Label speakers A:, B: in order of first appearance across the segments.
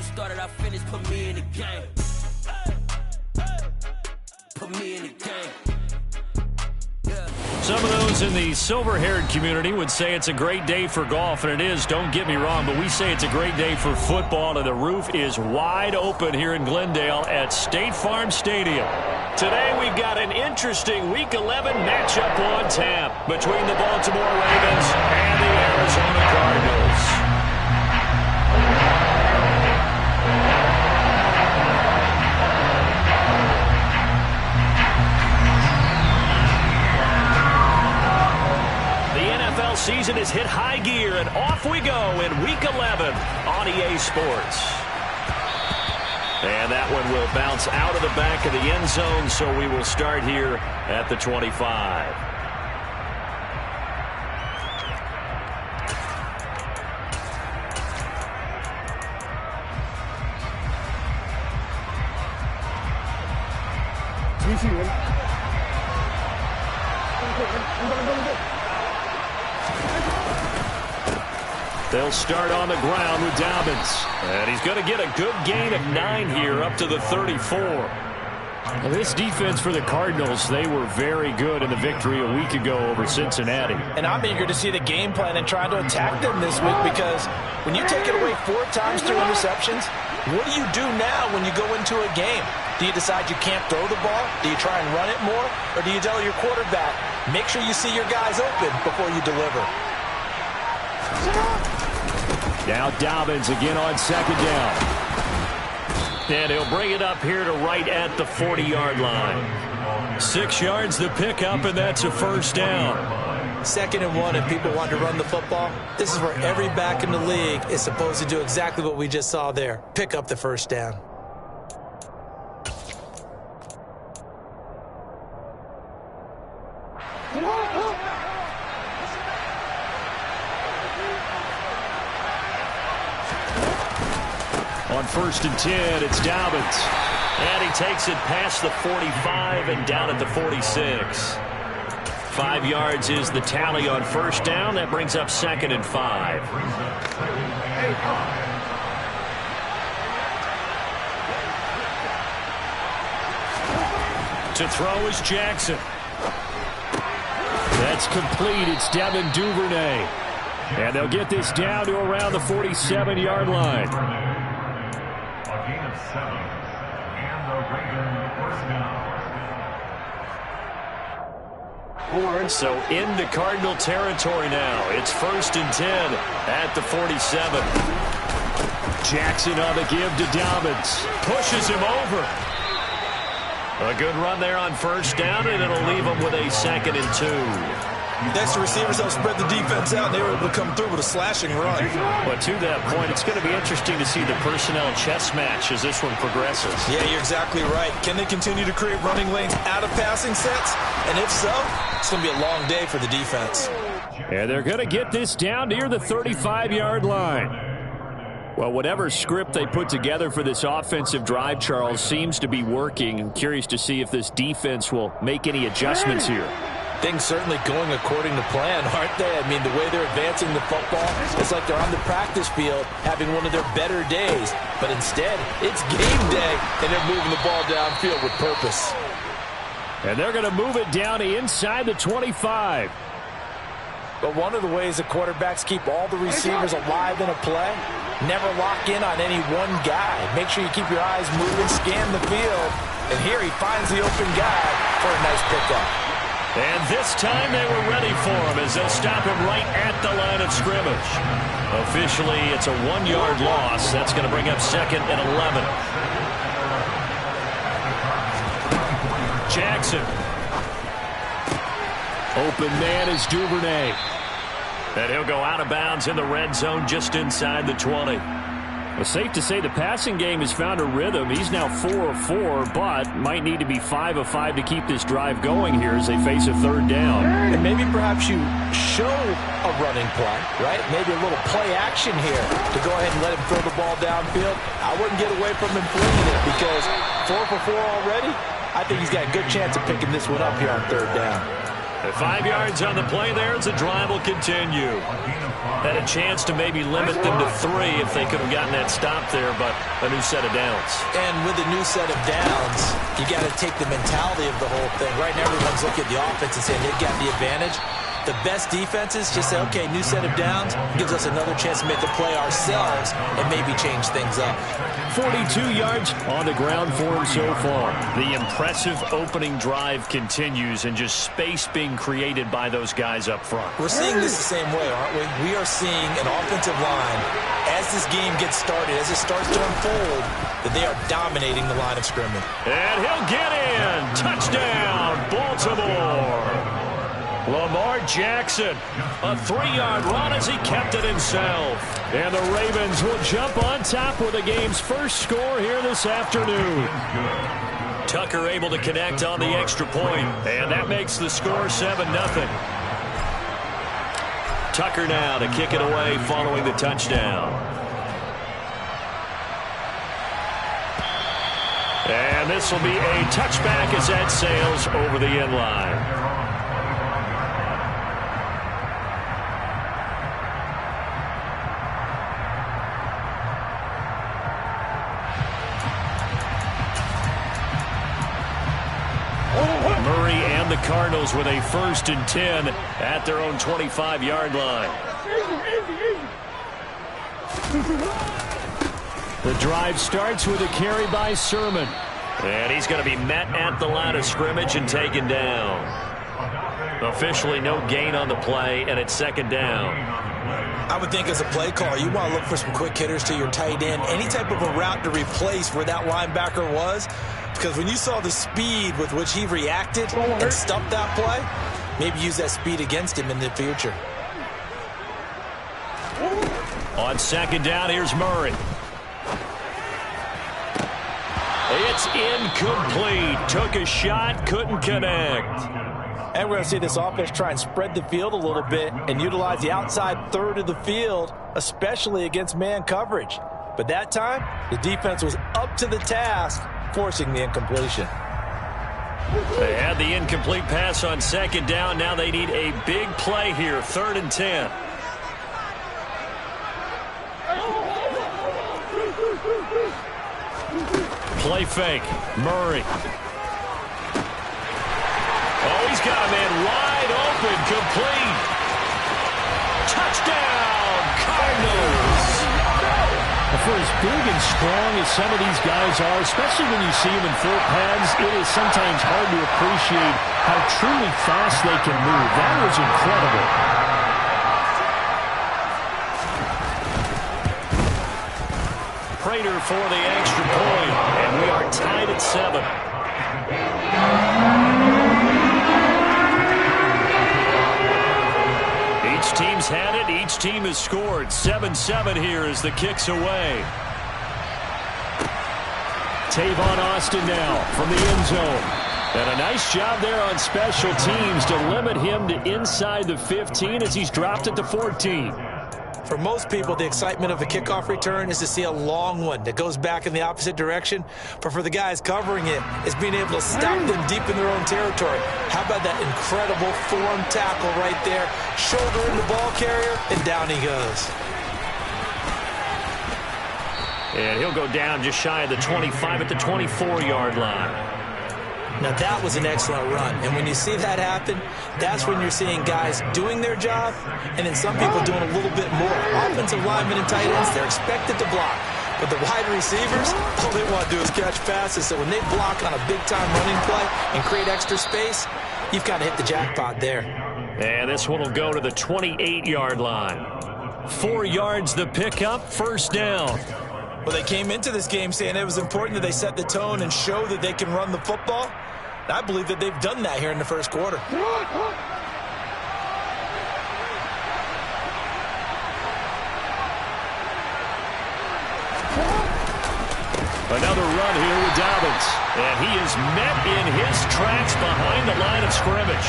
A: started, I finished, put me in the game. Put me in the game.
B: Some of those in the silver-haired community would say it's a great day for golf, and it is, don't get me wrong, but we say it's a great day for football, and the roof is wide open here in Glendale at State Farm Stadium. Today we've got an interesting Week 11 matchup on tap between the Baltimore Ravens and the Arizona Cardinals. Season has hit high gear, and off we go in Week 11 on EA Sports. And that one will bounce out of the back of the end zone, so we will start here at the 25. They'll start on the ground with Dobbins. And he's going to get a good gain of 9 here up to the 34. Well, this defense for the Cardinals, they were very good in the victory a week ago over Cincinnati.
C: And I'm eager to see the game plan and try to attack them this week, because when you take it away 4 times through interceptions, what do you do now when you go into a game? Do you decide you can't throw the ball? Do you try and run it more? Or do you tell your quarterback, make sure you see your guys open before you deliver?
B: Now Dobbins again on second down. And he'll bring it up here to right at the 40-yard line. 6 yards the pickup, and that's a first down.
C: 2nd and 1, and people want to run the football. This is where every back in the league is supposed to do exactly what we just saw there. Pick up the first down.
B: On 1st and 10, it's Dobbins. And he takes it past the 45 and down at the 46. 5 yards is the tally on first down. That brings up 2nd and 5. To throw is Jackson. That's complete. It's Devin Duvernay. And they'll get this down to around the 47-yard line. So into Cardinal territory now. It's 1st and 10 at the 47. Jackson on the give to Dobbins. Pushes him over. A good run there on first down, and it'll leave him with a 2nd and 2.
C: Next, the receivers help spread the defense out, and they were able to come through with a slashing run.
B: But to that point, it's going to be interesting to see the personnel chess match as this one progresses.
C: Yeah, you're exactly right. Can they continue to create running lanes out of passing sets? And if so, it's going to be a long day for the defense.
B: And they're going to get this down near the 35-yard line. Well, whatever script they put together for this offensive drive, Charles, seems to be working. I'm curious to see if this defense will make any adjustments here.
C: Things certainly going according to plan, aren't they? I mean, the way they're advancing the football, it's like they're on the practice field having one of their better days. But instead, it's game day, and they're moving the ball downfield with purpose.
B: And they're going to move it down to inside the 25.
C: But one of the ways the quarterbacks keep all the receivers alive in a play, never lock in on any one guy. Make sure you keep your eyes moving, scan the field. And here he finds the open guy for a nice pickup.
B: And this time they were ready for him as they'll stop him right at the line of scrimmage. Officially, it's a 1-yard loss. That's going to bring up 2nd and 11. Jackson. Open man is Duvernay. And he'll go out of bounds in the red zone just inside the 20. Well, safe to say the passing game has found a rhythm. He's now 4 of 4, but might need to be 5 of 5 to keep this drive going here as they face a 3rd down.
C: And maybe perhaps you show a running play, right? Maybe a little play action here to go ahead and let him throw the ball downfield. I wouldn't get away from him flinging it, because 4 for 4 already, I think he's got a good chance of picking this one up here on 3rd down.
B: 5 yards on the play there as the drive will continue. Had a chance to maybe limit them to 3 if they could have gotten that stop there, but a new set of downs.
C: And with a new set of downs, you got to take the mentality of the whole thing. Right now, everyone's looking at the offense and saying they've got the advantage. The best defenses just say, okay, new set of downs gives us another chance to make a play ourselves and maybe change things up.
B: 42 yards on the ground for him so far. The impressive opening drive continues and just space being created by those guys up front.
C: We're seeing this the same way, aren't we? We are seeing an offensive line, as this game gets started, as it starts to unfold, that they are dominating the line of scrimmage.
B: And he'll get in. Touchdown, Baltimore. Lamar Jackson, a 3-yard run as he kept it himself. And the Ravens will jump on top with the game's first score here this afternoon. Tucker able to connect on the extra point, and that makes the score 7-0. Tucker now to kick it away following the touchdown. And this will be a touchback as that sails over the end line. Murray and the Cardinals with a 1st and 10 at their own 25-yard line. The drive starts with a carry by Sermon. And he's going to be met at the line of scrimmage and taken down. Officially no gain on the play, and it's 2nd down.
C: I would think as a play call, you want to look for some quick hitters to your tight end. Any type of a route to replace where that linebacker was. Because when you saw the speed with which he reacted and stuffed that play, maybe use that speed against him in the future.
B: On 2nd down, here's Murray. It's incomplete. Took a shot, couldn't connect.
C: And we're going to see this offense try and spread the field a little bit and utilize the outside third of the field, especially against man coverage. But that time, the defense was up to the task, forcing the incompletion.
B: They had the incomplete pass on 2nd down. Now they need a big play here, 3rd and 10. Play fake. Murray. Oh, he's got a man wide open, complete. Touchdown, Cardinals.
D: For as big and strong as some of these guys are, especially when you see them in full pads, it is sometimes hard to appreciate how truly fast they can move. That was incredible.
B: Prater for the extra point, and we are tied at 7. Each team's had it. Each team has scored. 7-7 here as the kick's away.
D: Tavon Austin now from the end zone.
B: And a nice job there on special teams to limit him to inside the 15 as he's dropped at the 14.
C: For most people, the excitement of a kickoff return is to see a long one that goes back in the opposite direction. But for the guys covering it, it's being able to stop them deep in their own territory. How about that incredible form tackle right there? Shoulder in the ball carrier, and down he goes.
B: And he'll go down just shy of the 25 at the 24-yard line.
C: Now, that was an excellent run. And when you see that happen, that's when you're seeing guys doing their job and then some people doing a little bit more. Offensive linemen and tight ends, they're expected to block. But the wide receivers, all they want to do is catch passes. So when they block on a big-time running play and create extra space, you've kind of hit the jackpot there.
B: And this one will go to the 28-yard line. 4 yards the pickup, 1st down.
C: Well, they came into this game saying it was important that they set the tone and show that they can run the football. I believe that they've done that here in the 1st quarter.
B: Another run here with Dobbins. And he is met in his tracks behind the line of scrimmage.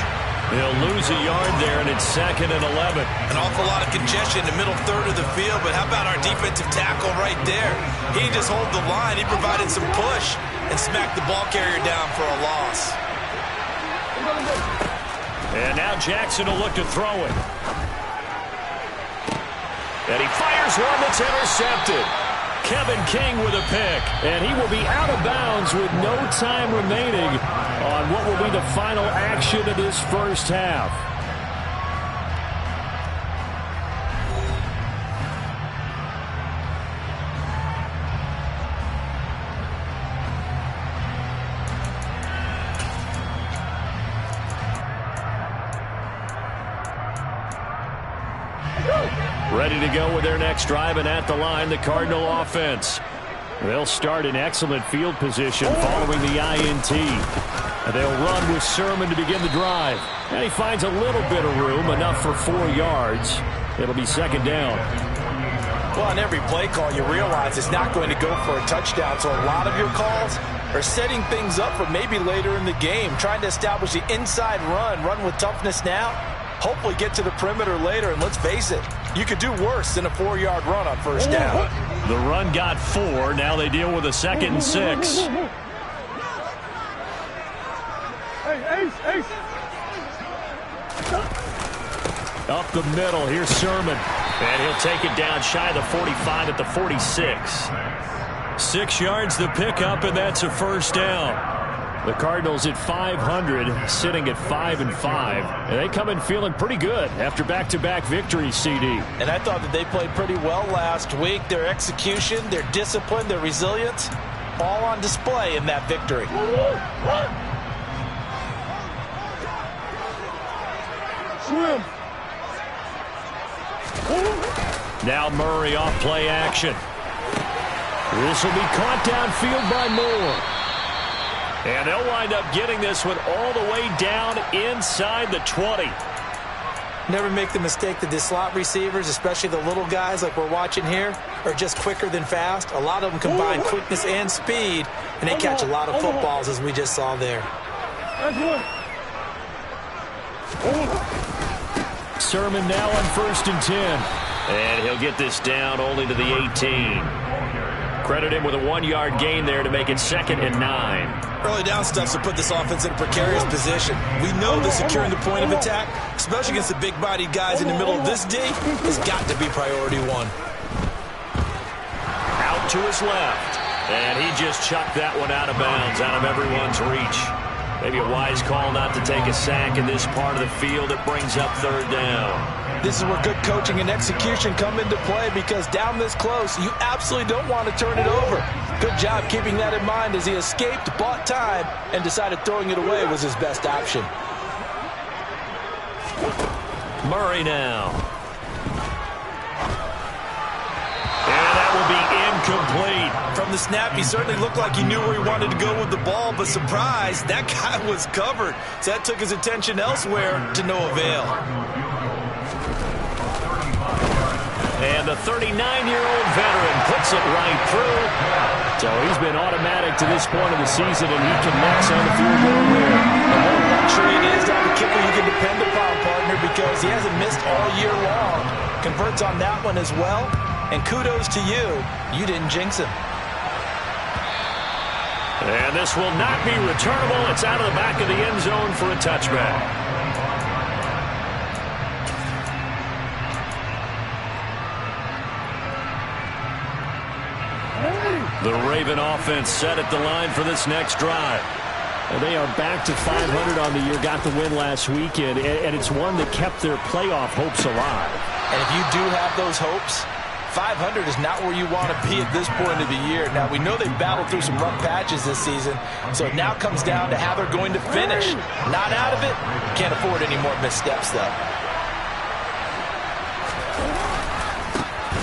B: He'll lose a yard there, and it's 2nd and 11.
C: An awful lot of congestion in the middle third of the field, but how about our defensive tackle right there? He just hold the line. He provided some push and smacked the ball carrier down for a loss.
B: And now Jackson will look to throw it. And he fires one that's intercepted. Kevin King with a pick. And he will be out of bounds with no time remaining on what will be the final action of this first half. Ready to go with their next drive, and at the line, the Cardinal offense. They'll start in excellent field position following the INT. They'll run with Sermon to begin the drive. And he finds a little bit of room, enough for 4 yards. It'll be second down.
C: Well, on every play call, you realize it's not going to go for a touchdown, so a lot of your calls are setting things up for maybe later in the game, trying to establish the inside run with toughness now, hopefully get to the perimeter later, and let's face it, you could do worse than a 4-yard run on first down.
B: The run got 4. Now they deal with a 2nd and 6. Up the middle, here's Sermon. And he'll take it down shy of the 45 at the 46. 6 yards the pickup, and that's a first down. The Cardinals at 500, sitting at 5-5. And they come in feeling pretty good after back-to-back victories, CD.
C: And I thought that they played pretty well last week. Their execution, their discipline, their resilience, all on display in that victory.
B: Now Murray off play action. This will be caught downfield by Moore. And they'll wind up getting this one all the way down inside the 20.
C: Never make the mistake that the slot receivers, especially the little guys like we're watching here, are just quicker than fast. A lot of them combine quickness and speed, and they catch a lot of footballs, as we just saw there.
B: Sermon now on 1st and 10. And he'll get this down only to the 18. Credit him with a 1-yard gain there to make it 2nd and 9.
C: Early down stuff to put this offense in a precarious position. We know that securing the point of attack, especially against the big-bodied guys in the middle of this D, has got to be priority 1.
B: Out to his left. And he just chucked that one out of bounds, out of everyone's reach. Maybe a wise call not to take a sack in this part of the field. It brings up 3rd down.
C: This is where good coaching and execution come into play, because down this close, you absolutely don't want to turn it over. Good job keeping that in mind as he escaped, bought time, and decided throwing it away was his best option.
B: Murray now. And that will be incomplete.
C: From the snap, he certainly looked like he knew where he wanted to go with the ball, but surprise, that guy was covered. So that took his attention elsewhere to no avail.
B: And the 39-year-old veteran puts it right through. So he's been automatic to this point of the season, and he connects on the field goal there.
C: And what a luxury it is to have a kicker you can depend upon, partner, because he hasn't missed all year long. Converts on that one as well. And kudos to you. You didn't jinx him.
B: And this will not be returnable. It's out of the back of the end zone for a touchback. The Raven offense set at the line for this next drive.
D: And they are back to 500 on the year, got the win last weekend, and it's one that kept their playoff hopes alive.
C: And if you do have those hopes, 500 is not where you want to be at this point of the year. Now, we know they battled through some rough patches this season, so it now comes down to how they're going to finish. Not out of it. Can't afford any more missteps, though.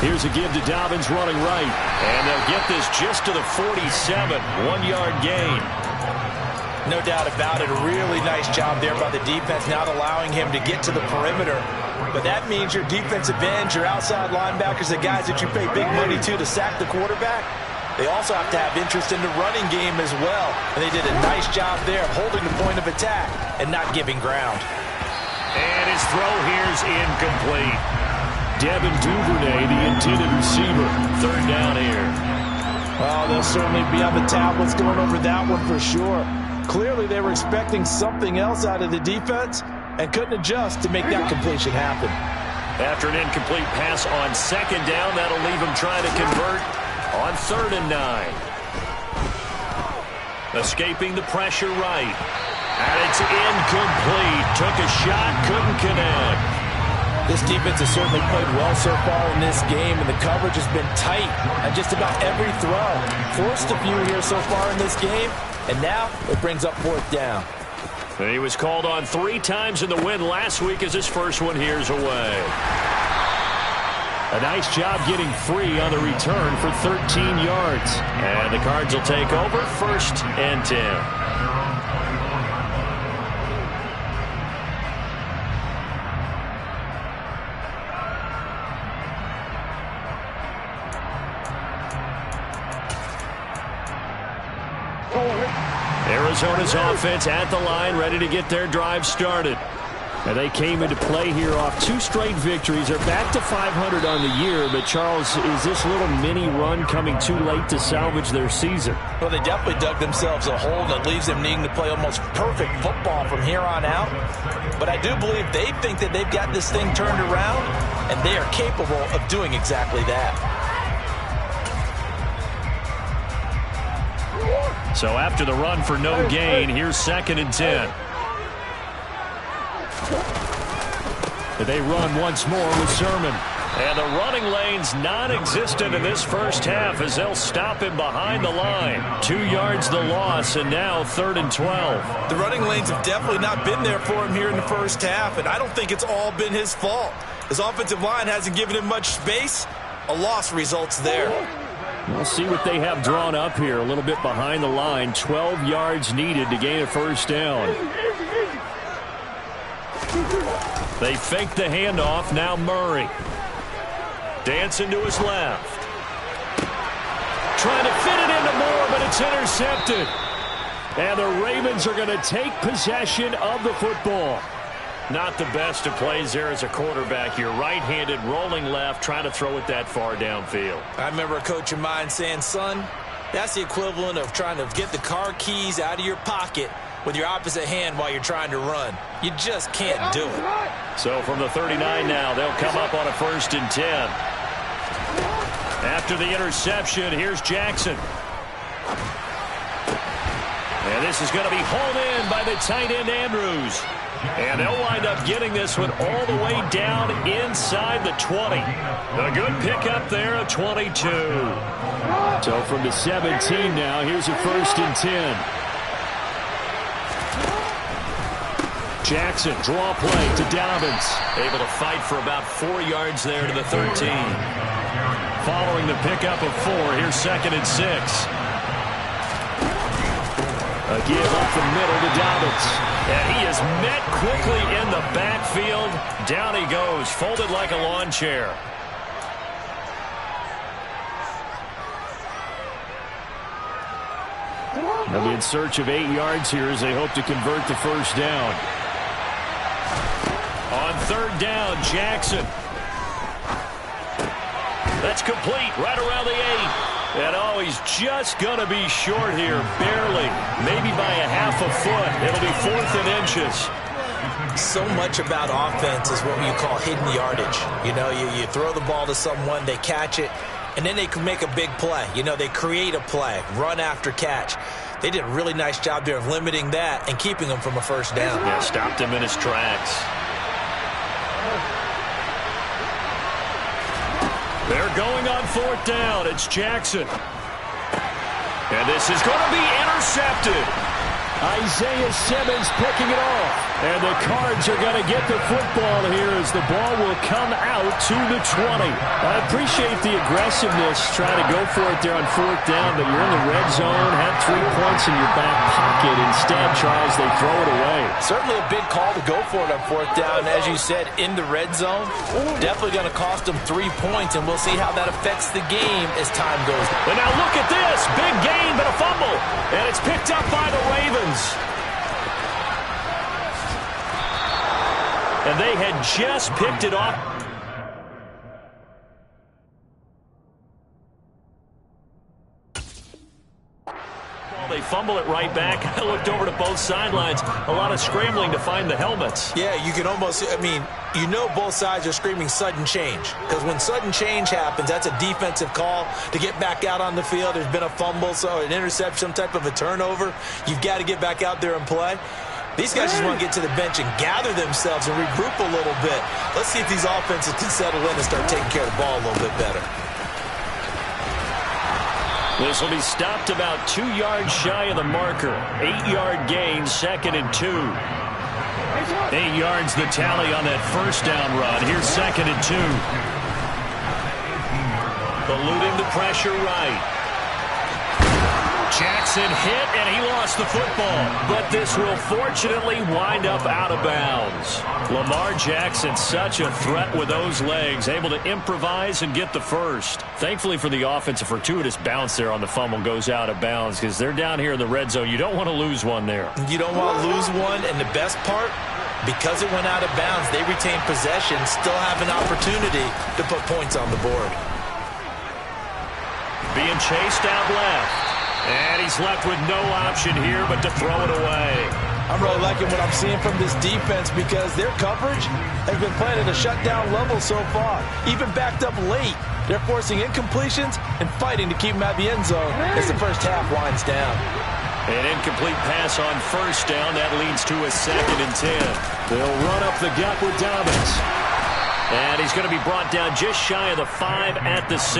B: Here's a give to Dobbins running right. And they'll get this just to the 47. 1-yard gain.
C: No doubt about it. A really nice job there by the defense, not allowing him to get to the perimeter. But that means your defensive ends, your outside linebackers, the guys that you pay big money to sack the quarterback, they also have to have interest in the running game as well. And they did a nice job there holding the point of attack and not giving ground.
B: And his throw here's incomplete. Devin Duvernay, the intended receiver. 3rd down here.
C: Well, they'll certainly be on the tablets going over that one for sure. Clearly, they were expecting something else out of the defense, and couldn't adjust to make that completion happen.
B: After an incomplete pass on second down, that'll leave him trying to convert on 3rd and 9. Escaping the pressure right. And it's incomplete. Took a shot, couldn't connect.
C: This defense has certainly played well so far in this game, and the coverage has been tight on just about every throw. Forced a few here so far in this game, and now it brings up 4th down.
B: And he was called on 3 times in the win last week as his first one here's away. A nice job getting free on the return for 13 yards. And the Cards will take over 1st and 10. Arizona's offense at the line, ready to get their drive started. And they came into play here off 2 straight victories. They're back to 500 on the year. But, Charles, is this little mini run coming too late to salvage their season?
C: Well, they definitely dug themselves a hole that leaves them needing to play almost perfect football from here on out. But I do believe they think that they've got this thing turned around, and they are capable of doing exactly that.
B: So after the run for no gain, here's 2nd and 10. They run once more with Sermon. And the running lane's non-existent in this first half as they'll stop him behind the line. 2 yards the loss, and now 3rd and 12.
C: The running lanes have definitely not been there for him here in the first half, and I don't think it's all been his fault. His offensive line hasn't given him much space. A loss results there.
B: We'll see what they have drawn up here. A little bit behind the line. 12 yards needed to gain a 1st down. They fake the handoff. Now Murray. Dancing to his left. Trying to fit it into Moore, but it's intercepted. And the Ravens are going to take possession of the football. Not the best of plays there as a quarterback. You're right-handed, rolling left, trying to throw it that far downfield.
C: I remember a coach of mine saying, son, that's the equivalent of trying to get the car keys out of your pocket with your opposite hand while you're trying to run. You just can't do it.
B: So from the 39 now, they'll come up on a 1st and 10. After the interception, here's Jackson. And this is going to be hauled in by the tight end Andrews. And they'll wind up getting this one all the way down inside the 20. A good pickup there at 22. So from the 17 now, here's a 1st and 10. Jackson, draw play to Dobbins. Able to fight for about 4 yards there to the 13. Following the pickup of 4, here's 2nd and 6. A give up the middle to Dobbins. And he is met quickly in the backfield. Down he goes, folded like a lawn chair. They'll be in search of 8 yards here as they hope to convert the 1st down. On 3rd down, Jackson. That's complete right around the 8. And oh, he's just going to be short here, barely, maybe by a half a foot. It'll be 4th and inches.
C: So much about offense is what you call hidden yardage. You know, you throw the ball to someone, they catch it, and then they can make a big play. You know, they create a play, run after catch. They did a really nice job there of limiting that and keeping him from a 1st down.
B: Yeah, stopped him in his tracks. They're going on 4th down. It's Jackson. And this is going to be intercepted. Isaiah Simmons picking it off. And the Cards are going to get the football here as the ball will come out to the 20. I appreciate the aggressiveness trying to go for it there on 4th down, but you're in the red zone, have 3 points in your back pocket. Instead, Charles, they throw it away.
C: Certainly a big call to go for it on 4th down. As you said, in the red zone, definitely going to cost them 3 points, and we'll see how that affects the game as time goes.
B: But now look at this. Big gain, but a fumble. And it's picked up by the Ravens. And they had just picked it off. They fumble it right back. I looked over to both sidelines. A lot of scrambling to find the helmets.
C: Yeah, you can almost, you know both sides are screaming sudden change. Because when sudden change happens, that's a defensive call to get back out on the field. There's been a fumble, so an interception, some type of a turnover. You've got to get back out there and play. These guys just want to get to the bench and gather themselves and regroup a little bit. Let's see if these offenses can settle in and start taking care of the ball a little bit better.
B: This will be stopped about 2 yards shy of the marker. 8-yard gain, 2nd and 2. 8 yards the tally on that first down run. Here's 2nd and 2. Eluding the pressure right. Jackson hit, and he lost the football. But this will fortunately wind up out of bounds. Lamar Jackson, such a threat with those legs, able to improvise and get the first. Thankfully for the offense, a fortuitous bounce there on the fumble goes out of bounds because they're down here in the red zone. You don't want to lose one there.
C: You don't want to lose one, and the best part, because it went out of bounds, they retain possession, still have an opportunity to put points on the board.
B: Being chased out left. And he's left with no option here but to throw it away.
C: I'm really liking what I'm seeing from this defense because their coverage has been playing at a shutdown level so far. Even backed up late, they're forcing incompletions and fighting to keep them at the end zone as the first half winds down.
B: An incomplete pass on first down. That leads to a 2nd and 10. They'll run up the gut with Dobbins. And he's going to be brought down just shy of the 5 at the 6.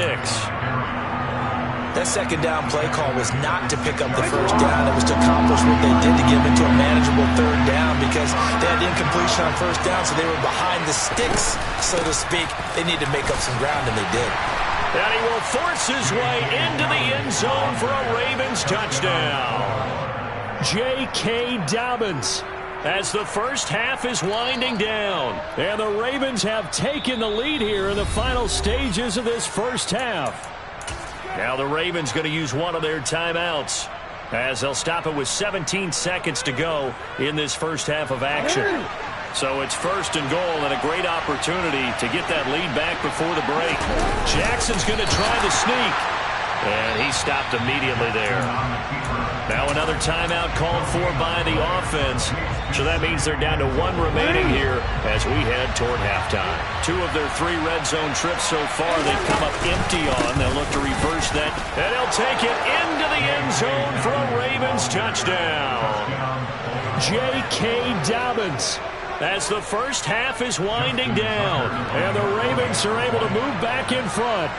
C: That second down play call was not to pick up the first down. It was to accomplish what they did to get them into a manageable 3rd down because they had incompletion on first down, so they were behind the sticks, so to speak. They needed to make up some ground, and they did.
B: And he will force his way into the end zone for a Ravens touchdown. J.K. Dobbins, as the first half is winding down. And the Ravens have taken the lead here in the final stages of this first half. Now the Ravens going to use one of their timeouts as they'll stop it with 17 seconds to go in this first half of action. So it's 1st and goal and a great opportunity to get that lead back before the break. Jackson's going to try the sneak. And he stopped immediately there. Now another timeout called for by the offense. So that means they're down to 1 remaining here as we head toward halftime. 2 of their 3 red zone trips so far they've come up empty on. They'll look to reverse that. And they'll take it into the end zone for a Ravens touchdown. J.K. Dobbins, as the first half is winding down. And the Ravens are able to move back in front.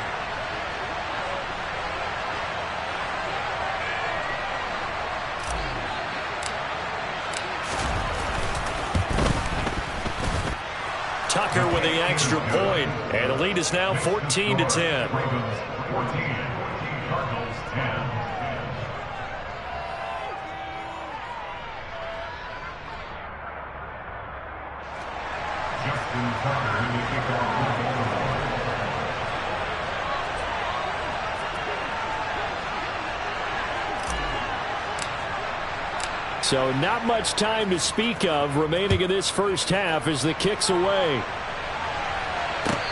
B: Tucker with the extra point, and the lead is now 14-10. So not much time to speak of remaining in this first half as the kick's away.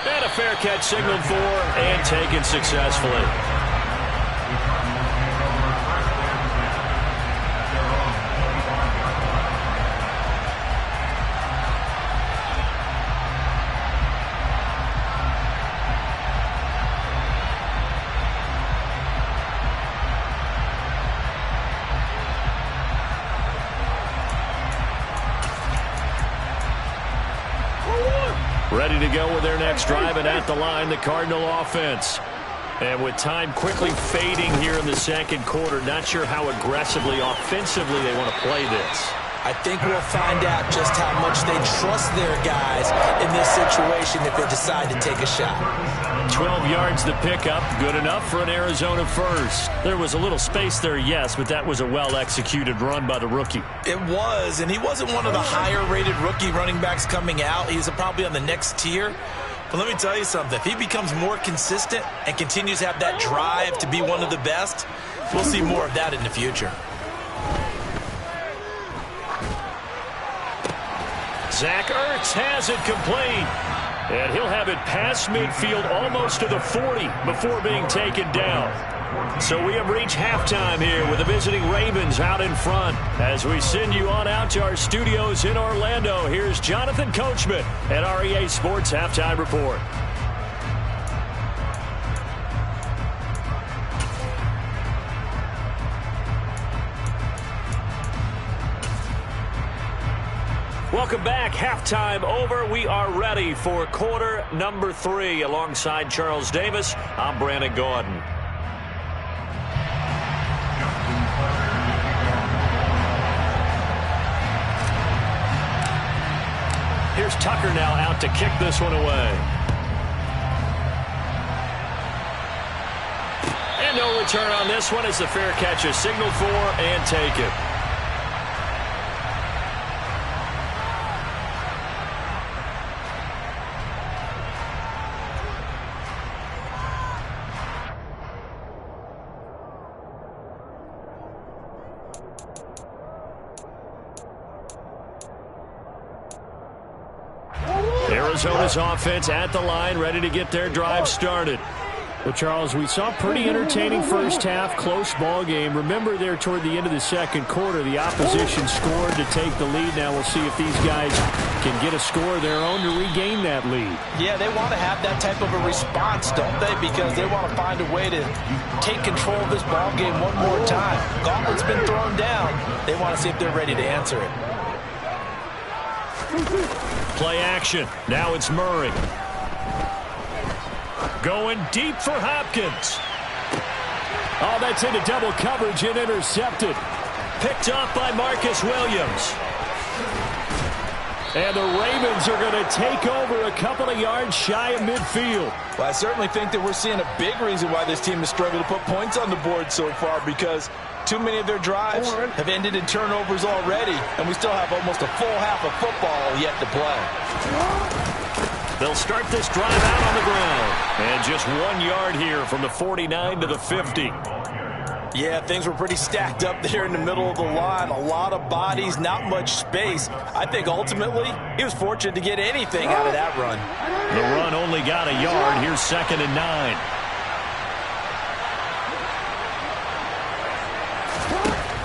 B: And a fair catch signaled for and taken successfully. Ready to go with their next drive, and at the line, the Cardinal offense. And with time quickly fading here in the second quarter, not sure how aggressively, offensively they want to play this.
C: I think we'll find out just how much they trust their guys in this situation if they decide to take a shot.
B: 12 yards to pick up, good enough for an Arizona first. There was a little space there, yes, but that was a well-executed run by the rookie.
C: It was, and he wasn't one of the higher-rated rookie running backs coming out. He's probably on the next tier. But let me tell you something. If he becomes more consistent and continues to have that drive to be one of the best, we'll see more of that in the future.
B: Zach Ertz has it complete. And he'll have it past midfield almost to the 40 before being taken down. So we have reached halftime here with the visiting Ravens out in front. As we send you on out to our studios in Orlando, here's Jonathan Coachman at REA Sports Halftime Report. Welcome back. Halftime over. We are ready for quarter number 3. Alongside Charles Davis, I'm Brandon Gordon. Here's Tucker now out to kick this one away. And no return on this one. It's the fair catch is signaled for and taken. Arizona's offense at the line, ready to get their drive started.
D: Well, Charles, we saw pretty entertaining first half, close ball game. Remember there toward the end of the second quarter, the opposition scored to take the lead. Now we'll see if these guys can get a score of their own to regain that lead.
C: Yeah, they want to have that type of a response, don't they? Because they want to find a way to take control of this ball game one more time. Gauntlet's been thrown down. They want to see if they're ready to answer it.
B: Play action. Now it's Murray. Going deep for Hopkins.
D: Oh, that's into double coverage and intercepted.
B: Picked off by Marcus Williams.
D: And the Ravens are going to take over a couple of yards shy of midfield.
C: Well, I certainly think that we're seeing a big reason why this team has struggled to put points on the board so far, because too many of their drives have ended in turnovers already, and we still have almost a full half of football yet to play.
B: They'll start this drive out on the ground. And just 1 yard here from the 49 to the 50.
C: Yeah, things were pretty stacked up there in the middle of the line. A lot of bodies, not much space. I think ultimately he was fortunate to get anything out of that run.
B: The run only got a yard. Here's 2nd and 9.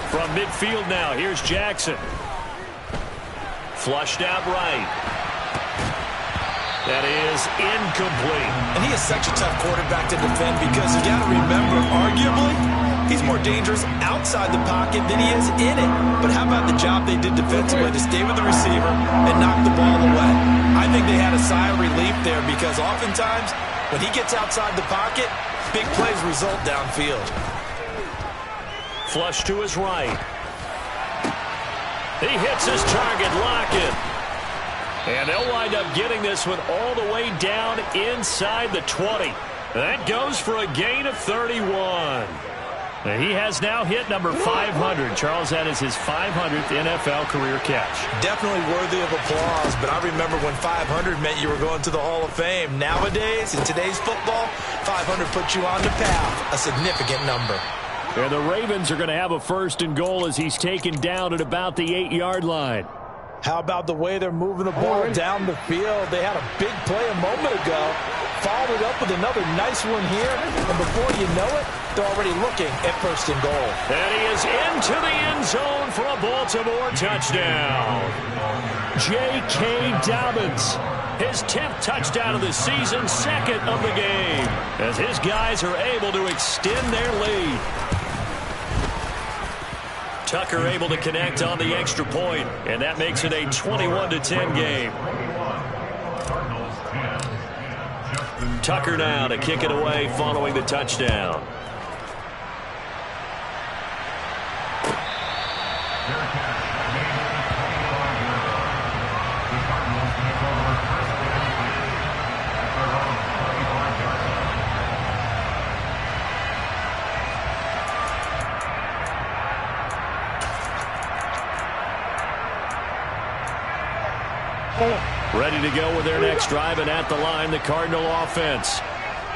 B: From midfield now, here's Jackson. Flushed out right. That is incomplete.
C: And he is such a tough quarterback to defend because you got to remember, arguably, he's more dangerous outside the pocket than he is in it. But how about the job they did defensively to stay with the receiver and knock the ball away? I think they had a sigh of relief there because oftentimes when he gets outside the pocket, big plays result downfield.
B: Flush to his right. He hits his target, Lockett. And they'll wind up getting this one all the way down inside the 20. That goes for a gain of 31. And he has now hit number 500. Charles, that is his 500th NFL career catch. Definitely worthy of applause, but I remember when 500 meant you were going to the Hall of Fame. Nowadays, in today's football, 500 puts you on the path, a significant number.
D: And the Ravens are going to have a 1st and goal as he's taken down at about the 8-yard line.
C: How about the way they're moving the ball down the field? They had a big play a moment ago. Followed it up with another nice one here. And before you know it, they're already looking at 1st and goal.
B: And he is into the end zone for a Baltimore touchdown. J.K. Dobbins, his 10th touchdown of the season, 2nd of the game, as his guys are able to extend their lead. Tucker able to connect on the extra point, and that makes it a 21-10 game. Tucker now to kick it away following the touchdown. Ready to go with their next drive, and at the line, the Cardinal offense.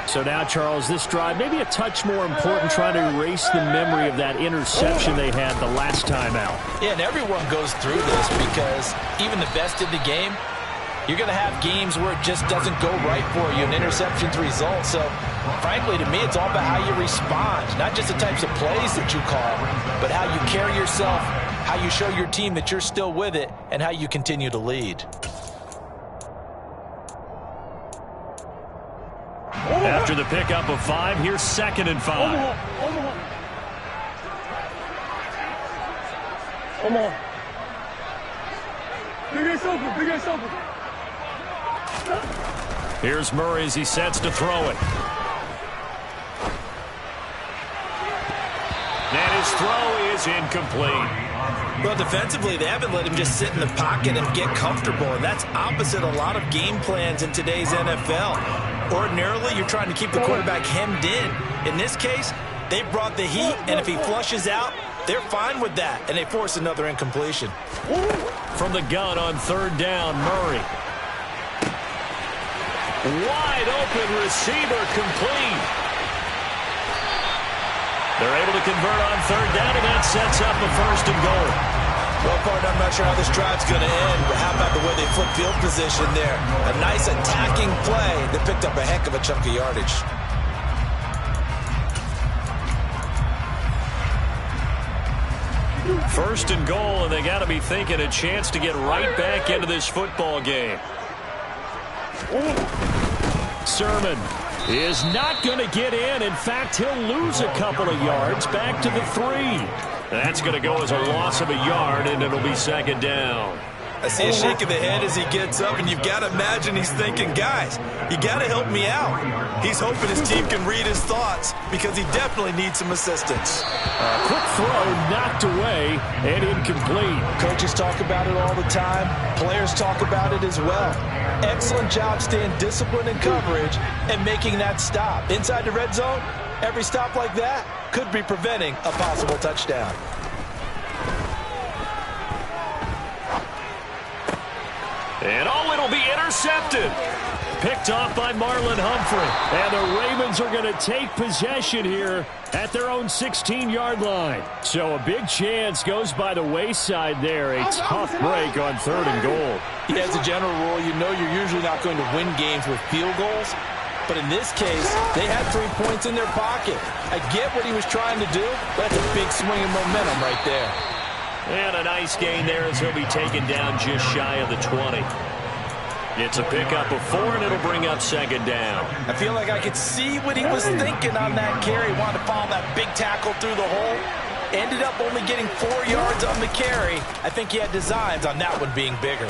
D: So now, Charles, this drive maybe a touch more important, trying to erase the memory of that interception they had the last time out.
C: Yeah, and everyone goes through this because even the best in the game, you're going to have games where it just doesn't go right for you, and interceptions result. So Frankly, to me, it's all about how you respond, not just the types of plays that you call, but how you carry yourself, how you show your team that you're still with it, and how you continue to lead.
B: After the pickup of 5, here's 2nd and 5.
E: Come on. Big ass open, big ass open.
B: Here's Murray as he sets to throw it. And his throw is incomplete.
C: Well, defensively, they haven't let him just sit in the pocket and get comfortable, and that's opposite a lot of game plans in today's NFL. Ordinarily, you're trying to keep the quarterback hemmed in. In this case, they brought the heat, and if he flushes out, they're fine with that, and they force another incompletion.
B: From the gun on 3rd down, Murray. Wide open receiver, complete. They're able to convert on 3rd down, and that sets up a 1st and goal.
C: Well, partner, I'm not sure how this drive's going to end, but how about the way they flip field position there? A nice attacking play that picked up a heck of a chunk of yardage.
B: First and goal, and they got to be thinking a chance to get right back into this football game. Sermon is not going to get in. In fact, he'll lose a couple of yards back to the 3. That's going to go as a loss of a yard, and it'll be 2nd down.
C: I see a shake of the head as he gets up, and you've got to imagine he's thinking, guys, you got to help me out. He's hoping his team can read his thoughts because he definitely needs some assistance.
D: Quick throw knocked away and incomplete.
C: Coaches talk about it all the time. Players talk about it as well. Excellent job staying disciplined in coverage and making that stop. Inside the red zone, every stop like that could be preventing a possible touchdown.
B: And it'll be intercepted. Picked off by Marlon Humphrey. And the Ravens are going to take possession here at their own 16-yard line. So a big chance goes by the wayside there. A tough break on 3rd and goal.
C: Yeah, as a general rule, you know you're usually not going to win games with field goals. But in this case, they had 3 points in their pocket. I get what he was trying to do, but that's a big swing of momentum right there.
B: And a nice gain there as he'll be taken down just shy of the 20. It's a pickup of 4, and it'll bring up 2nd down.
C: I feel like I could see what he was thinking on that carry. Wanted to follow that big tackle through the hole. Ended up only getting 4 yards on the carry. I think he had designs on that one being bigger.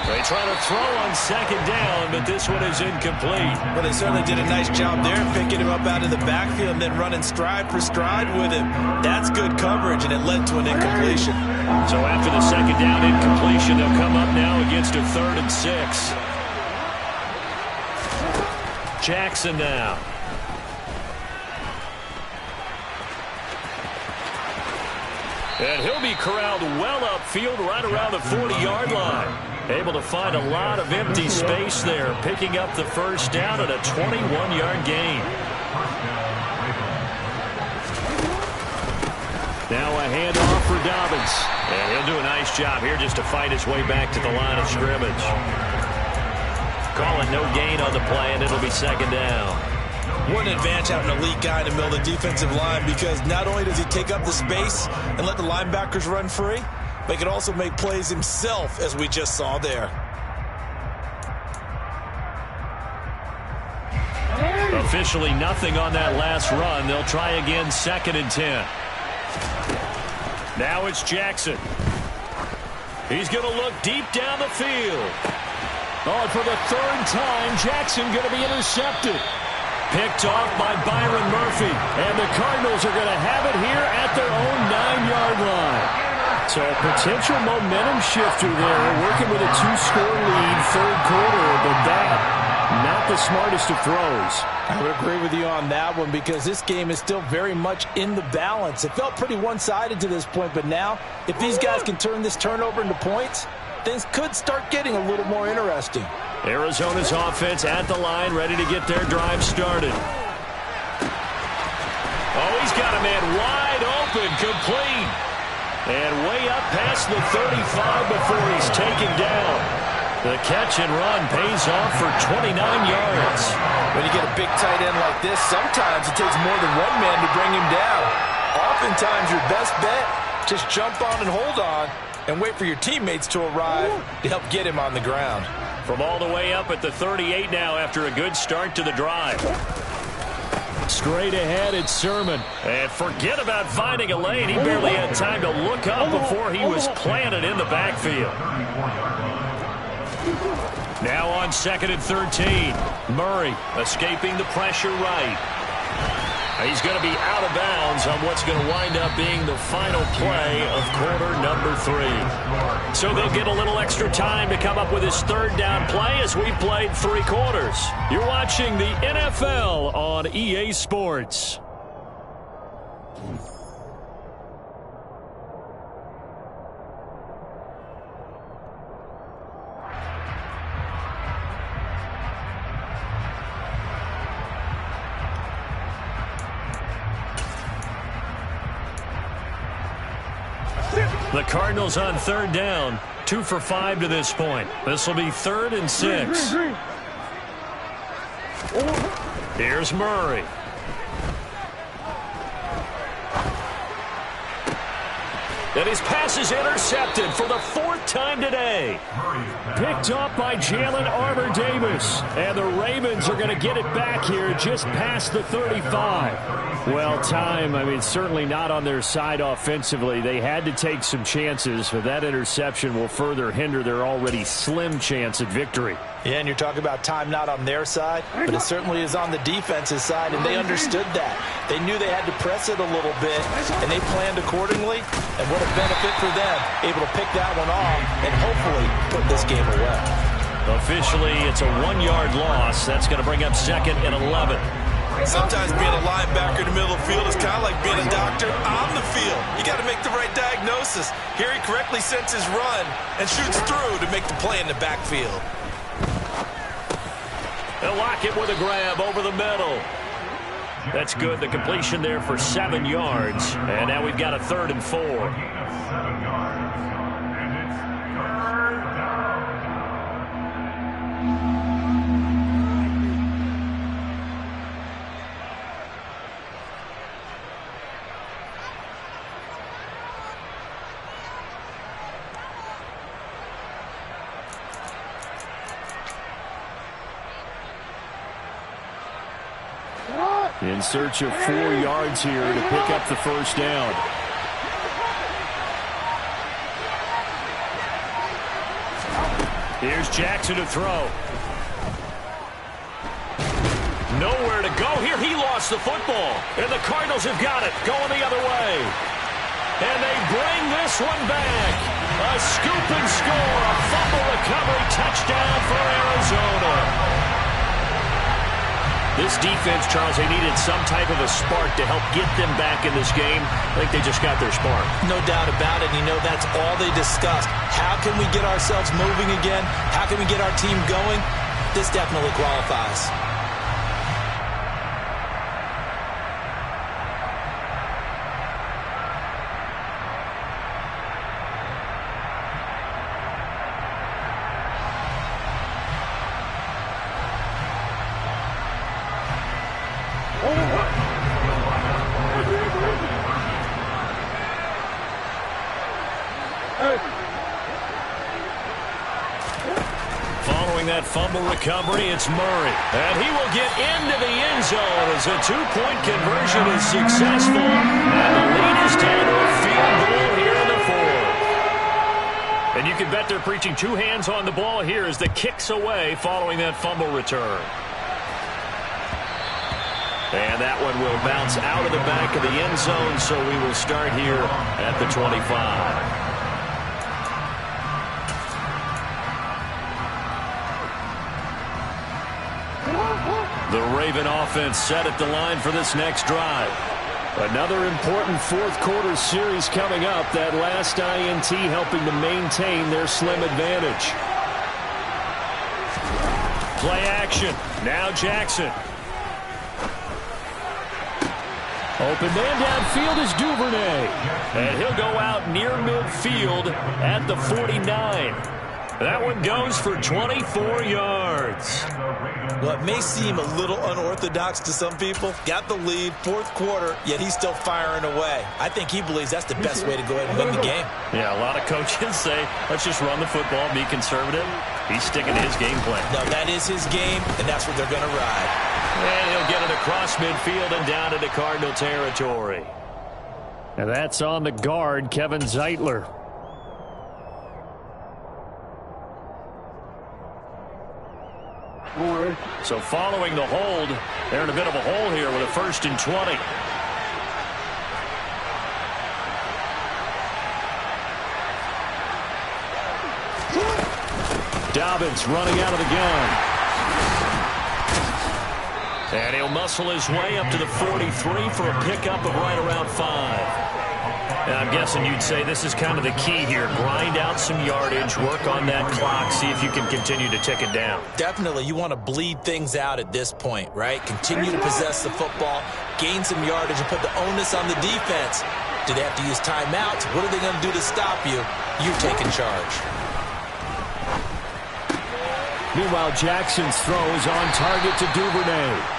B: They try to throw on 2nd down, but this one is incomplete.
C: Well, they certainly did a nice job there, picking him up out of the backfield and then running stride for stride with him. That's good coverage, and it led to an incompletion.
B: So after the 2nd down incompletion, they'll come up now against a 3rd and 6. Jackson now. And he'll be corralled well upfield right around the 40-yard line. Able to find a lot of empty space there, picking up the 1st down and a 21-yard gain. Now a handoff for Dobbins. And he'll do a nice job here just to fight his way back to the line of scrimmage. Call it no gain on the play, and it'll be 2nd down.
C: What an advantage having an elite guy in the middle of the defensive line, because not only does he take up the space and let the linebackers run free, but he can also make plays himself, as we just saw there.
B: Officially nothing on that last run. They'll try again, 2nd and 10. Now it's Jackson. He's going to look deep down the field.
D: Oh, and for the 3rd time, Jackson going to be intercepted.
B: Picked off by Byron Murphy.
D: And the Cardinals are going to have it here at their own 9-yard line. So a potential momentum shifter there, working with a 2-score lead, 3rd quarter, but that, not the smartest of throws.
C: I would agree with you on that one, because this game is still very much in the balance. It felt pretty one-sided to this point, but now, if these guys can turn this turnover into points, things could start getting a little more interesting.
B: Arizona's offense at the line, ready to get their drive started. Oh, he's got a man wide open, complete. And way up past the 35 before he's taken down. The catch and run pays off for 29 yards.
C: When you get a big tight end like this, sometimes it takes more than one man to bring him down. Oftentimes, your best bet, just jump on and hold on and wait for your teammates to arrive to help get him on the ground.
B: From all the way up at the 38 now after a good start to the drive.
D: Straight ahead, it's Sermon.
B: And forget about finding a lane. He barely had time to look up before he was planted in the backfield. Now on 2nd and 13. Murray escaping the pressure right. He's going to be out of bounds on what's going to wind up being the final play of quarter number 3. So they'll get a little extra time to come up with his 3rd down play as we've played 3 quarters. You're watching the NFL on EA Sports. The Cardinals on 3rd down, 2 for 5 to this point. This will be 3rd and 6. Here's Murray. And his pass is intercepted for the 4th time today.
D: Picked up by Jalen Armour-Davis. And the Ravens are going to get it back here just past the 35. Well, time, certainly not on their side offensively. They had to take some chances, but that interception will further hinder their already slim chance at victory.
C: Yeah, and you're talking about time not on their side, but it certainly is on the defense's side, and they understood that. They knew they had to press it a little bit, and they planned accordingly, and what a benefit for them, able to pick that one off and hopefully put this game away.
B: Officially, it's a 1-yard loss. That's going to bring up 2nd and 11.
E: Sometimes being a linebacker in the middle of the field is kind of like being a doctor on the field. You got to make the right diagnosis. Here he correctly sets his run and shoots through to make the play in the backfield.
B: They'll lock it with a grab over the middle. That's good. The completion there for 7 yards. And now we've got a 3rd and 4. In search of 4 yards here to pick up the 1st down. Here's Jackson to throw. Nowhere to go here. He lost the football. And the Cardinals have got it. Going the other way. And they bring this one back. A scoop and score. A fumble recovery touchdown for Arizona. This defense, Charles, they needed some type of a spark to help get them back in this game. I think they just got their spark.
C: No doubt about it. You know, that's all they discussed. How can we get ourselves moving again? How can we get our team going? This definitely qualifies.
B: Following that fumble recovery, it's Murray. And he will get into the end zone as a 2-point conversion is successful. And the lead is down to a field goal here in the 4th. And you can bet they're preaching 2 hands on the ball here as the kick's away following that fumble return. And that one will bounce out of the back of the end zone, so we will start here at the 25. The Raven offense set at the line for this next drive. Another important 4th quarter series coming up. That last INT helping to maintain their slim advantage. Play action. Now Jackson. Open man downfield is Duvernay. And he'll go out near midfield at the 49. That one goes for 24 yards.
E: Well, it may seem a little unorthodox to some people. Got the lead, fourth quarter, yet he's still firing away. I think he believes that's the best way to go ahead and win the game.
B: Yeah, a lot of coaches say, let's just run the football, be conservative. He's sticking to his game plan.
E: No, that is his game, and that's what they're going to ride.
B: And he'll get it across midfield and down into Cardinal territory.
D: And that's on the guard, Kevin Zeitler.
B: So following the hold, they're in a bit of a hole here with a 1st and 20.
D: Dobbins running out of the gun.
B: And he'll muscle his way up to the 43 for a pickup of right around 5. And I'm guessing you'd say this is kind of the key here. Grind out some yardage, work on that clock, see if you can continue to tick it down.
E: Definitely, you want to bleed things out at this point, right? Continue to possess the football, gain some yardage, and put the onus on the defense. Do they have to use timeouts? What are they going to do to stop you? You're taking charge.
D: Meanwhile, Jackson's throw is on target to Duvernay.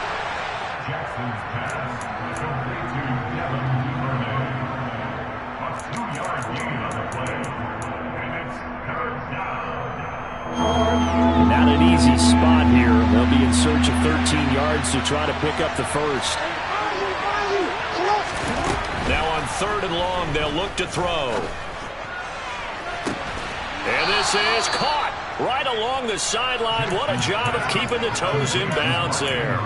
D: Not an easy spot here. They'll be in search of 13 yards to try to pick up the first.
B: Now on 3rd and long, they'll look to throw. And this is caught right along the sideline. What a job of keeping the toes in bounds there.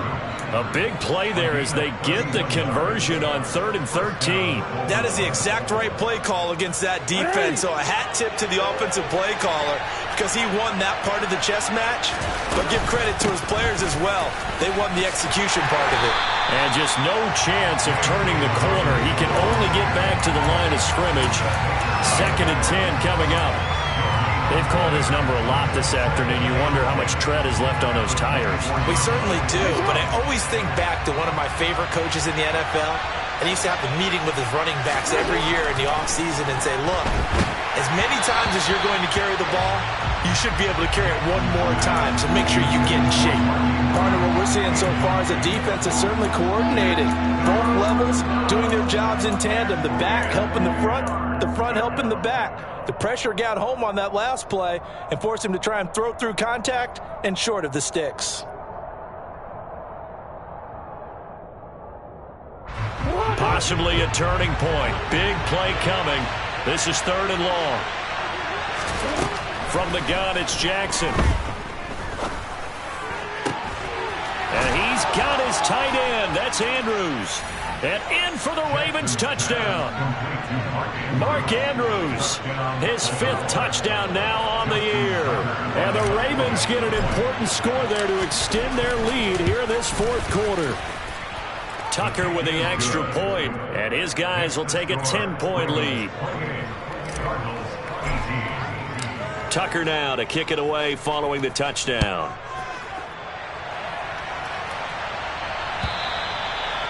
B: A big play there as they get the conversion on 3rd and 13.
E: That is the exact right play call against that defense. So a hat tip to the offensive play caller because he won that part of the chess match. But give credit to his players as well. They won the execution part of it.
B: And just no chance of turning the corner. He can only get back to the line of scrimmage. 2nd and 10 coming up. They've called his number a lot this afternoon. You wonder how much tread is left on those tires.
E: We certainly do, but I always think back to one of my favorite coaches in the NFL. And he used to have a meeting with his running backs every year in the offseason and say, look, as many times as you're going to carry the ball, you should be able to carry it one more time, so make sure you get in shape. Part of what we're seeing so far is the defense is certainly coordinated. Both levels doing their jobs in tandem. The back helping the front helping the back. The pressure got home on that last play and forced him to try and throw through contact and short of the sticks.
B: Possibly a turning point. Big play coming. This is 3rd and long. From the gun, it's Jackson. And he's got his tight end. That's Andrews. And in for the Ravens touchdown. Mark Andrews, his 5th touchdown now on the year.
D: And the Ravens get an important score there to extend their lead here in this 4th quarter.
B: Tucker with the extra point, and his guys will take a 10-point lead. Tucker now to kick it away following the touchdown.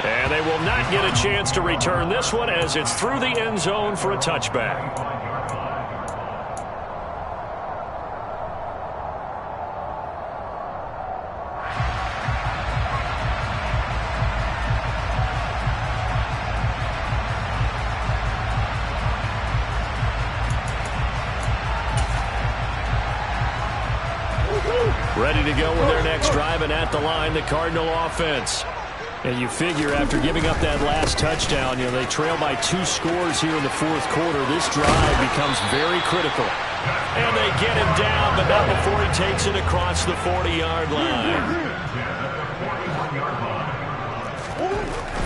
B: And they will not get a chance to return this one as it's through the end zone for a touchback. Ready to go with their next drive, and at the line, the Cardinal offense. And you figure after giving up that last touchdown, they trail by 2 scores here in the 4th quarter. This drive becomes very critical. And they get him down, but not before he takes it across the 40-yard line.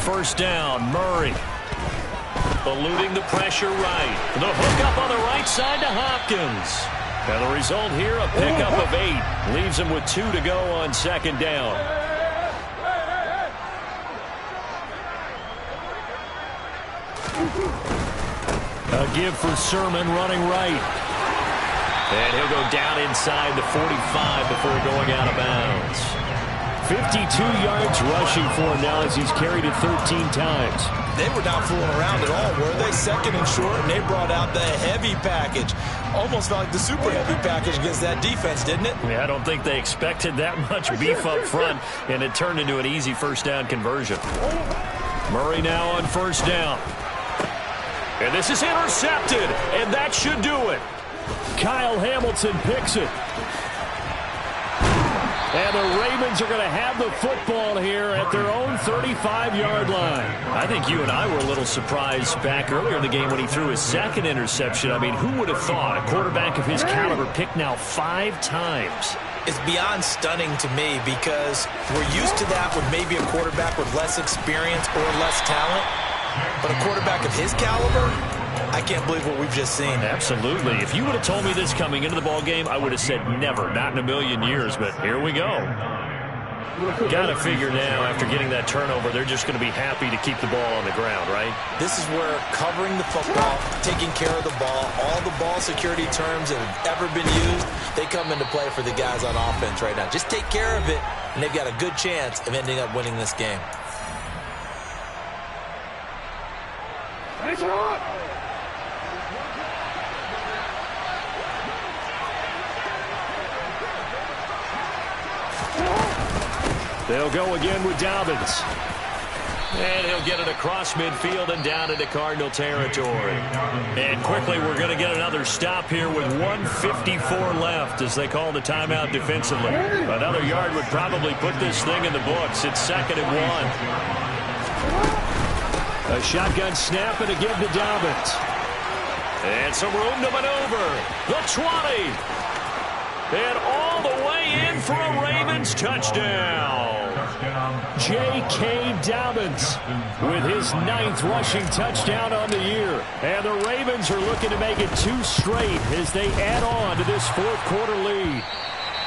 B: 1st down, Murray. Eluding the pressure right. The hook up on the right side to Hopkins. And the result here, a pickup of 8. Leaves him with 2 to go on 2nd down.
D: A give for Sermon running right.
B: And he'll go down inside the 45 before going out of bounds.
D: 52 yards rushing for him now as he's carried it 13 times.
E: They were not fooling around at all, were they? 2nd and short, and they brought out the heavy package. Almost felt like the super heavy package against that defense, didn't it?
B: Yeah, I don't think they expected that much beef up front, and it turned into an easy first down conversion. Murray now on first down. And this is intercepted, and that should do it.
D: Kyle Hamilton picks it. And the Ravens are going to have the football here at their own 35-yard line.
B: I think you and I were a little surprised back earlier in the game when he threw his second interception. I mean, who would have thought a quarterback of his caliber picked now 5 times?
E: It's beyond stunning to me because we're used to that with maybe a quarterback with less experience or less talent. But a quarterback of his caliber, I can't believe what we've just seen.
B: Absolutely. If you would have told me this coming into the ball game, I would have said never, not in a million years. But here we go. Got to figure now, after getting that turnover, they're just going to be happy to keep the ball on the ground, right?
E: This is where covering the football, taking care of the ball, all the ball security terms that have ever been used, they come into play for the guys on offense right now. Just take care of it, and they've got a good chance of ending up winning this game.
D: They'll go again with Dobbins.
B: And he'll get it across midfield and down into Cardinal territory. And quickly, we're going to get another stop here with 1:54 left as they call the timeout defensively. Another yard would probably put this thing in the books. It's 2nd and 1.
D: A shotgun snap and a give to Dobbins.
B: And some room to maneuver. The 20. And all the way in for a Ravens touchdown.
D: J.K. Dobbins with his 9th rushing touchdown on the year. And the Ravens are looking to make it 2 straight as they add on to this 4th quarter lead.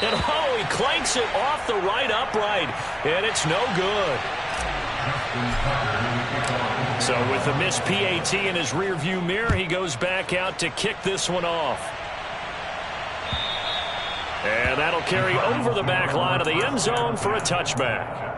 B: And oh, he clanks it off the right upright. And it's no good. So with the missed PAT in his rearview mirror, he goes back out to kick this one off. And that'll carry over the back line of the end zone for a touchback.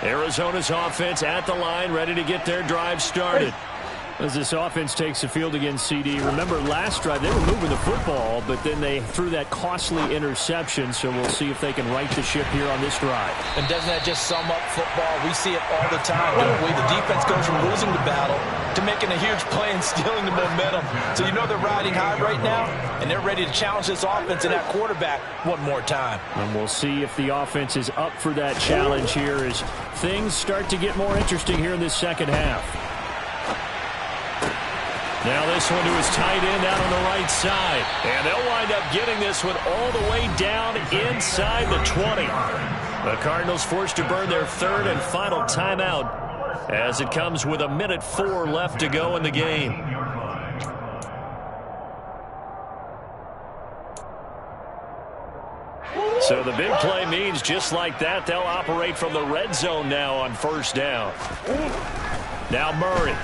B: Arizona's offense at the line, ready to get their drive started.
D: As this offense takes the field against CD, remember last drive they were moving the football, but then they threw that costly interception, so we'll see if they can right the ship here on this drive.
E: And doesn't that just sum up football? We see it all the time, don't we? The defense goes from losing the battle to making a huge play and stealing the momentum. So you know they're riding high right now, and they're ready to challenge this offense and that quarterback one more time.
D: And we'll see if the offense is up for that challenge here as things start to get more interesting here in this second half.
B: Now this one to his tight end out on the right side. And they'll wind up getting this one all the way down inside the 20. The Cardinals forced to burn their 3rd and final timeout as it comes with 1:04 left to go in the game. So the big play means just like that, they'll operate from the red zone now on first down. Now Murray.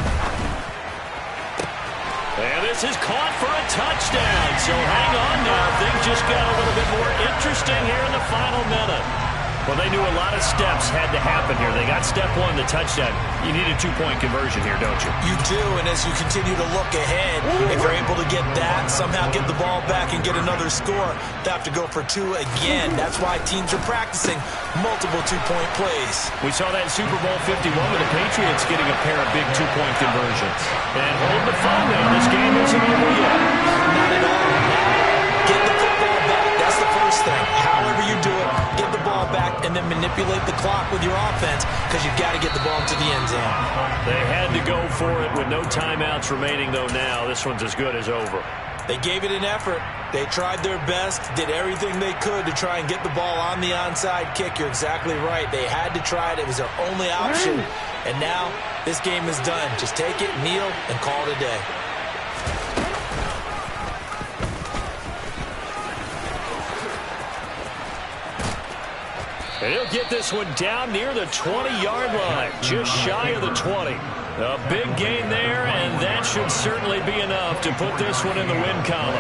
B: And this is caught for a touchdown. So hang on now. Things just got a little bit more interesting here in the final minute. Well, they knew a lot of steps had to happen here. They got step 1, the touchdown. You need a 2-point conversion here, don't you?
E: You do, and as you continue to look ahead, if you're able to get that, somehow get the ball back and get another score, they have to go for 2 again. That's why teams are practicing multiple 2-point plays.
B: We saw that in Super Bowl 51 with the Patriots getting a pair of big 2-point conversions. And hold the phone now. This game isn't over yet.
E: Not at all. Now, get the football back. That's the first thing. However you do it, get the ball back and then manipulate the clock with your offense because you've got to get the ball to the end zone.
B: They had to go for it with no timeouts remaining, though, now. This one's as good as over.
E: They gave it an effort. They tried their best, did everything they could to try and get the ball on the onside kick. You're exactly right. They had to try it. It was their only option. And now this game is done. Just take it, kneel, and call it a day.
B: And he'll get this one down near the 20-yard line, just shy of the 20. A big gain there, and that should certainly be enough to put this one in the win column.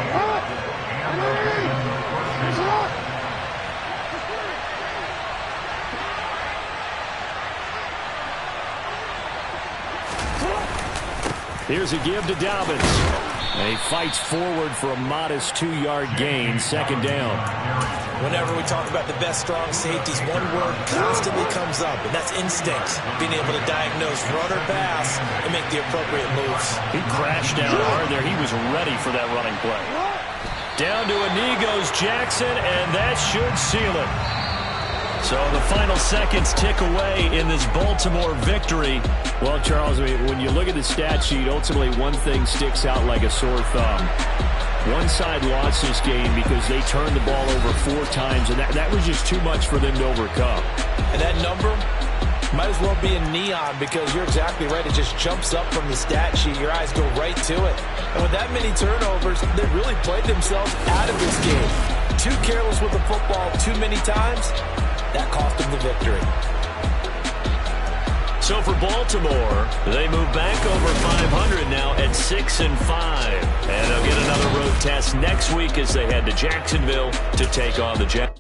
D: Here's a give to Dobbins. And he fights forward for a modest 2-yard gain, second down.
E: Whenever we talk about the best strong safeties, one word constantly comes up, and that's instinct. Being able to diagnose run or pass and make the appropriate moves.
B: He crashed down hard there. He was ready for that running play. Down to a knee goes Jackson, and that should seal it. So the final seconds tick away in this Baltimore victory.
D: Well, Charles, I mean, when you look at the stat sheet, ultimately one thing sticks out like a sore thumb. One side lost this game because they turned the ball over 4 times, and that was just too much for them to overcome.
E: And that number might as well be in neon because you're exactly right. It just jumps up from the stat sheet. Your eyes go right to it. And with that many turnovers, they really played themselves out of this game. Too careless with the football too many times. That cost them the victory.
B: So for Baltimore, they move back over 500 now at 6-5. And they'll get another road test next week as they head to Jacksonville to take on the Jets.